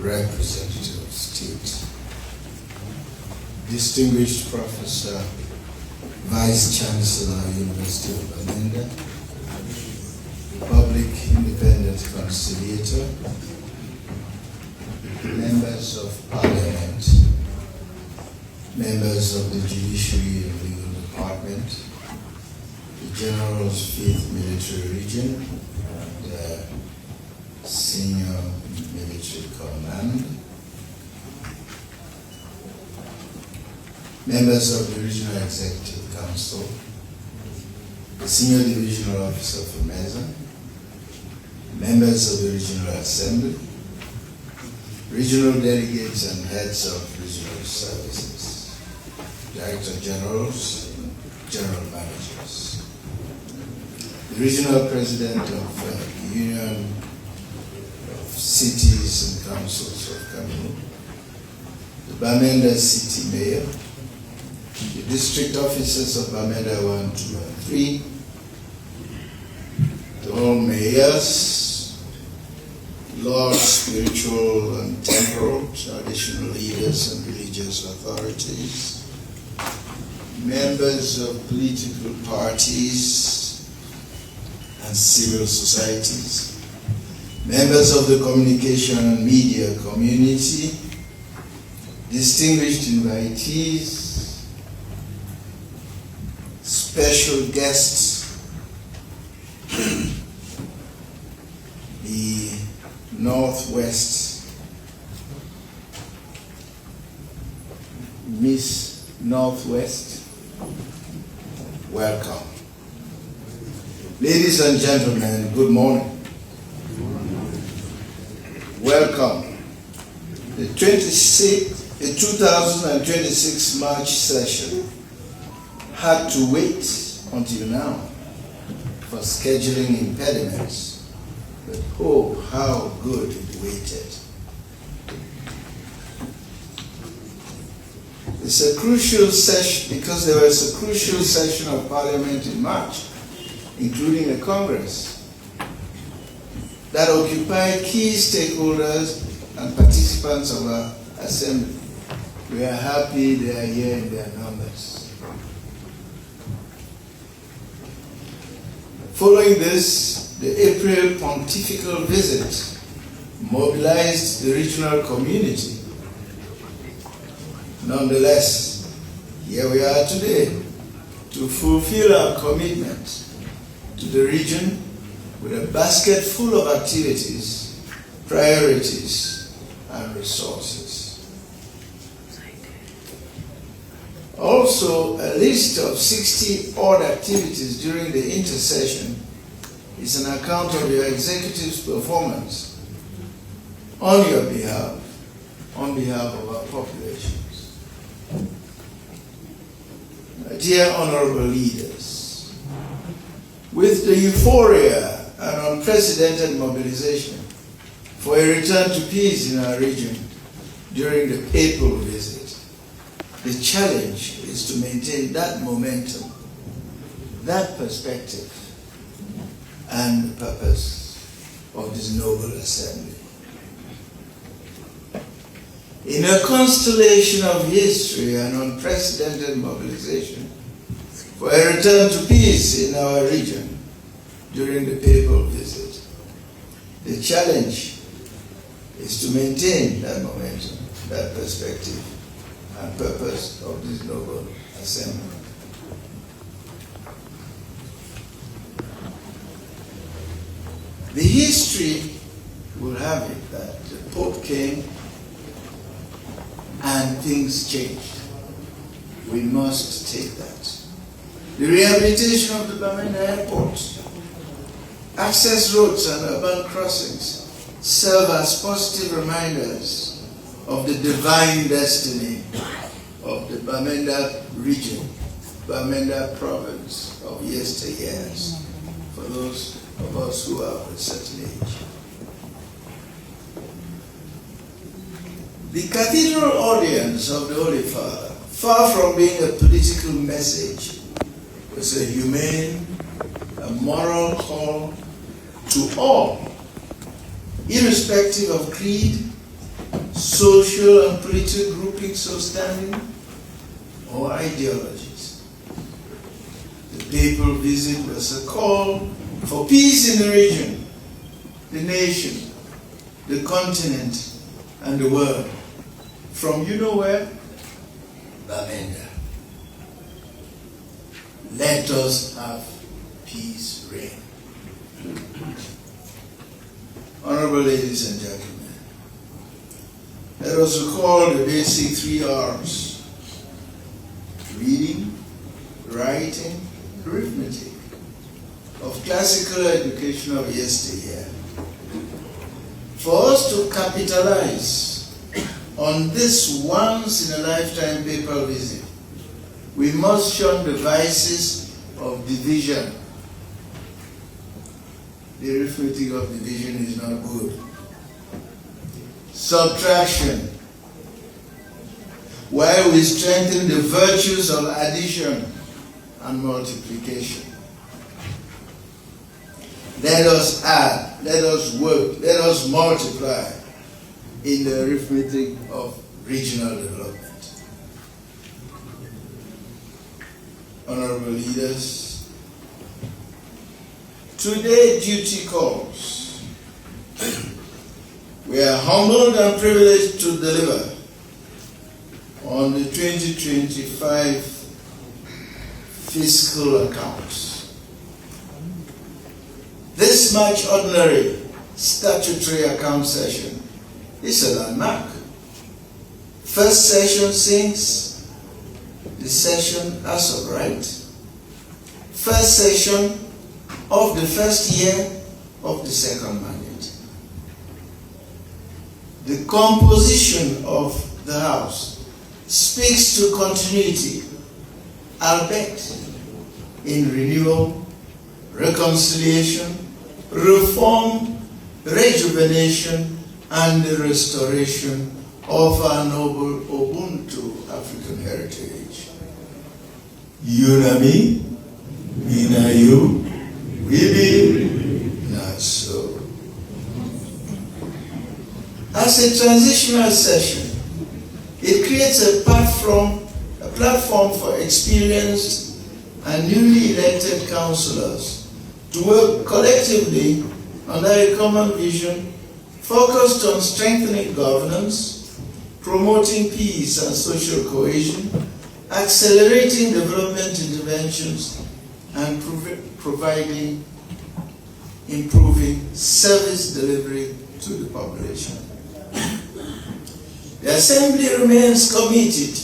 representative of state, distinguished Professor, Vice Chancellor, University of Bamenda, Public Independent Conciliator, members of Parliament, members of the Judiciary and Legal Department, the General's 5th Military Region, the Senior Military Command, members of the Regional Executive Council, the Senior Divisional Officer for MESA, members of the Regional Assembly, regional delegates and heads of regional services, Director Generals, General Managers, the Regional President of the Union of Cities and Councils of Cameroon, the Bamenda City Mayor, the District Officers of Bamenda 1, 2, and 3, to all mayors, Lords, spiritual and temporal, traditional leaders and religious authorities, members of political parties and civil societies, members of the communication and media community, distinguished invitees, special guests, the Northwest, Miss Northwest, welcome. Ladies and gentlemen, good morning. Welcome. The 2026 March session had to wait until now for scheduling impediments. But oh, how good it waited. It's a crucial session because there was a crucial session of Parliament in March, including a Congress, that occupied key stakeholders and participants of our Assembly. We are happy they are here in their numbers. Following this, the April pontifical visit mobilized the regional community. Nonetheless, here we are today to fulfill our commitment to the region with a basket full of activities, priorities, and resources. Also, a list of 60 odd activities during the intersession is an account of your executive's performance on your behalf, on behalf of our populations. Dear honorable leaders, with the euphoria and unprecedented mobilization for a return to peace in our region during the papal visit, the challenge is to maintain that momentum, that perspective, and the purpose of this noble assembly. In a constellation of history and unprecedented mobilization for a return to peace in our region during the papal visit, the challenge is to maintain that momentum, that perspective, and purpose of this noble assembly. The history will have it that the Pope came and things changed. We must take that. The rehabilitation of the Bamenda Airport, access roads and urban crossings serve as positive reminders of the divine destiny of the Bamenda region, Bamenda province of yesteryears, for those of us who are of a certain age. The cathedral audience of the Holy Father, far from being a political message, was a humane, a moral call to all, irrespective of creed, social and political groupings of standing, or ideologies. The papal visit was a call for peace in the region, the nation, the continent, and the world. From you know where? Bamenda. Let us have peace reign. Honorable ladies and gentlemen, let us recall the basic 3 R's: reading, writing, arithmetic of classical education of yesteryear. For us to capitalize on this once-in-a-lifetime papal visit, we must shun the vices of division. The arithmetic of division is not good. Subtraction, while we strengthen the virtues of addition and multiplication. Let us add, let us work, let us multiply in the arithmetic of regional development. Honorable leaders, today duty calls. We are humbled and privileged to deliver on the 2025 fiscal accounts. This March ordinary statutory account session is a landmark. First session since the session as of right. First session of the first year of the second mandate. The composition of the House speaks to continuity, albeit in renewal, reconciliation, reform, rejuvenation, and the restoration of our noble Ubuntu African heritage. You na me na you, we be not so. As a transitional session, it creates a platform for experienced and newly elected councillors to work collectively under a common vision focused on strengthening governance, promoting peace and social cohesion, accelerating development interventions, and improving service delivery to the population. The Assembly remains committed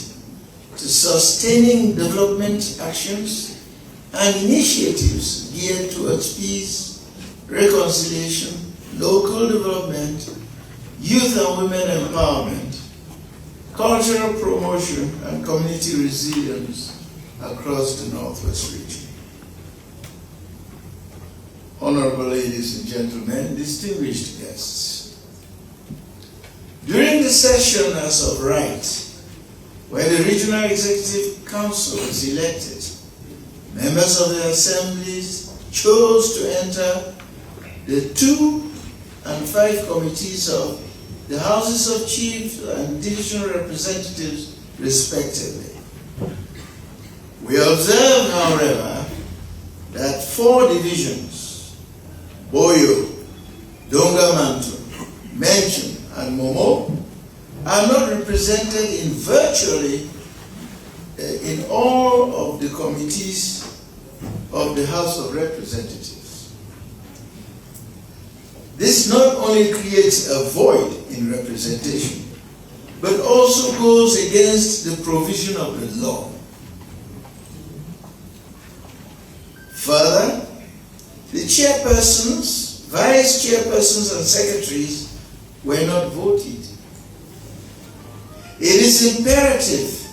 to sustaining development actions and initiatives geared towards peace, reconciliation, local development, youth and women empowerment, cultural promotion, and community resilience across the Northwest region. Honorable ladies and gentlemen, distinguished guests, during the session as of right, where the Regional Executive Council was elected, members of the assemblies chose to enter the 2 and 5 committees of the Houses of Chiefs and Divisional Representatives, respectively. We observe, however, that 4 divisions, Boyo, Dongamantu, Menchum, and Momo, are not represented in virtually in all of the committees of the House of Representatives. This not only creates a void in representation, but also goes against the provision of the law. Further, the chairpersons, vice chairpersons, and secretaries were not voted. It is imperative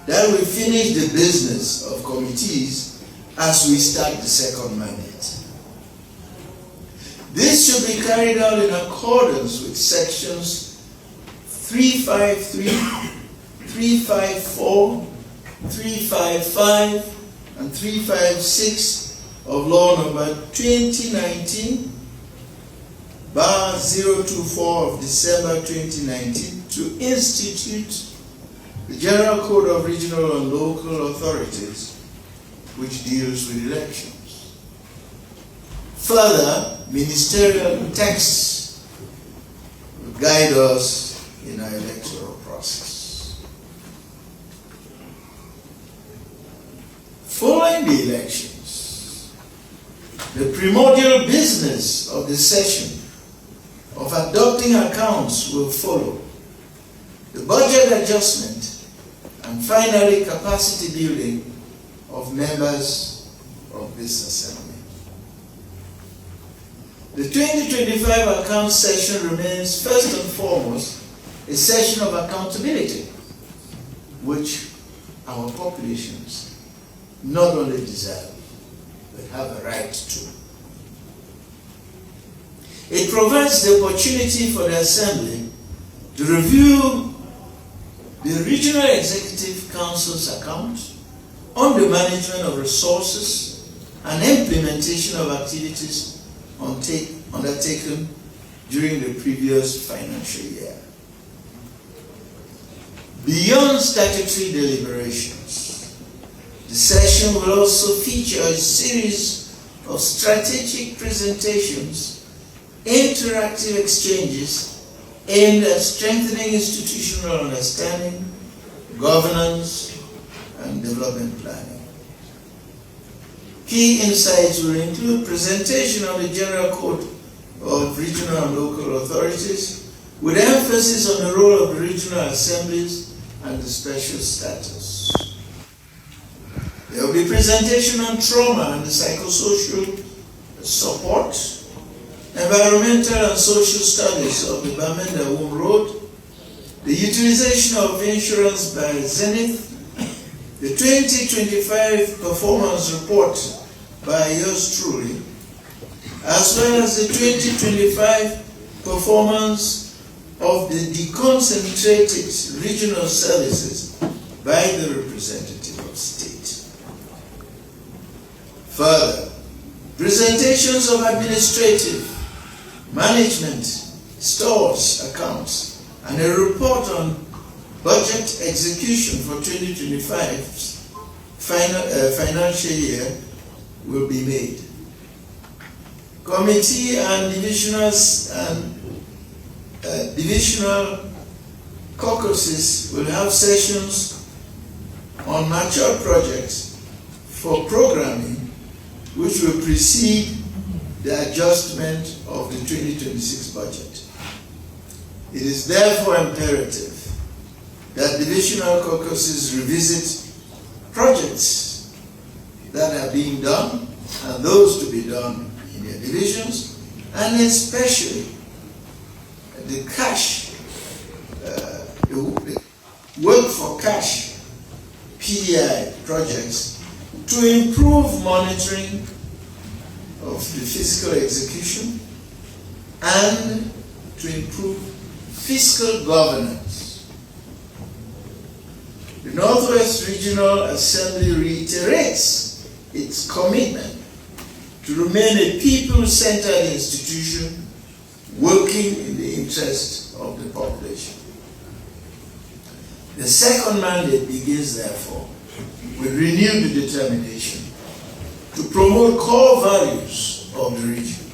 that we finish the business of committees as we start the second mandate. This should be carried out in accordance with sections 353, 354, 355, and 356 of Law Number 2019/024 of December 2019 to institute the General Code of Regional and Local Authorities, which deals with elections. Further, ministerial texts will guide us in our electoral process. Following the elections, the primordial business of the session of adopting accounts will follow. The budget adjustment and finally capacity building of members of this assembly. The 2025 account session remains first and foremost a session of accountability, which our populations not only deserve, but have a right to. It provides the opportunity for the Assembly to review the Regional Executive Council's account on the management of resources and implementation of activities undertaken during the previous financial year. Beyond statutory deliberations, the session will also feature a series of strategic presentations, interactive exchanges aimed at strengthening institutional understanding, governance, and development planning. Key insights will include presentation of the General Code of Regional and Local Authorities, with emphasis on the role of the regional assemblies and the special status. There will be presentation on trauma and the psychosocial support, environmental and social studies of the Bamenda Womb Road, the utilization of insurance by Zenith, the 2025 performance report by yours truly, as well as the 2025 performance of the deconcentrated regional services by the representative of state. Further, presentations of administrative, management, stores, accounts, and a report on budget execution for 2025's financial year will be made. Committee and divisional caucuses will have sessions on mature projects for programming, which will precede the adjustment of the 2026 budget. It is therefore imperative that divisional caucuses revisit projects that are being done and those to be done in their divisions, and especially the cash, the work for cash PDI projects to improve monitoring of the fiscal execution and to improve fiscal governance. The Northwest Regional Assembly reiterates its commitment to remain a people-centered institution working in the interest of the population. The second mandate begins, therefore, with renewed determination to promote core values of the region.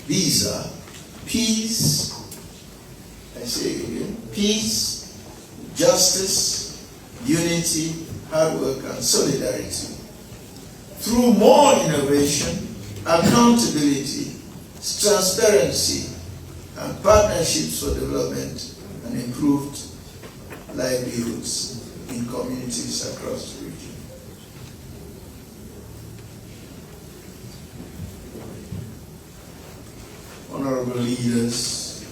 These are peace, I say it again, peace, justice, unity, hard work, and solidarity. Through more innovation, accountability, transparency, and partnerships for development and improved livelihoods in communities across the region. Honorable leaders,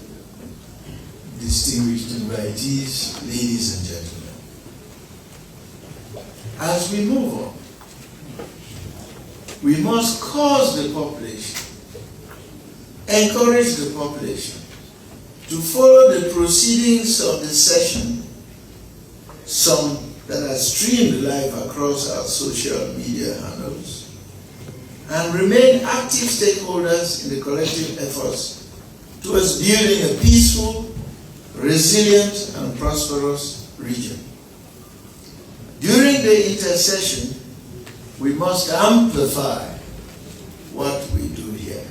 distinguished invitees, ladies and gentlemen, as we move on, we must cause the population, encourage the population to follow the proceedings of the session, some that are streamed live across our social media handles, and remain active stakeholders in the collective efforts towards building a peaceful, resilient and prosperous region. During the intersession, we must amplify what we do here.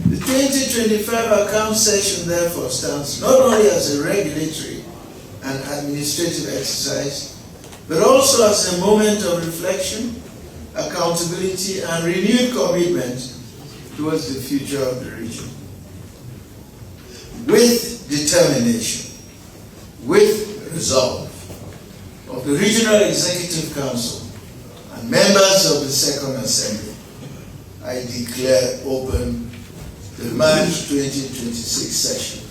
The 2025 account session therefore stands not only as a regulatory and administrative exercise, but also as a moment of reflection, accountability, and renewed commitment towards the future of the region. With determination, with resolve of the Regional Executive Council and members of the Second Assembly, I declare open the March 2026 session.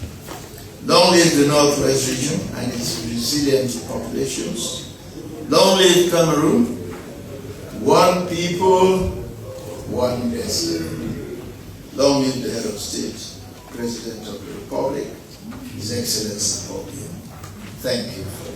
Long live the Northwest region and its resilient populations. Long live Cameroon. One people, one destiny. Long live the head of state, President of the Republic, His Excellency Paul Biya. Thank you.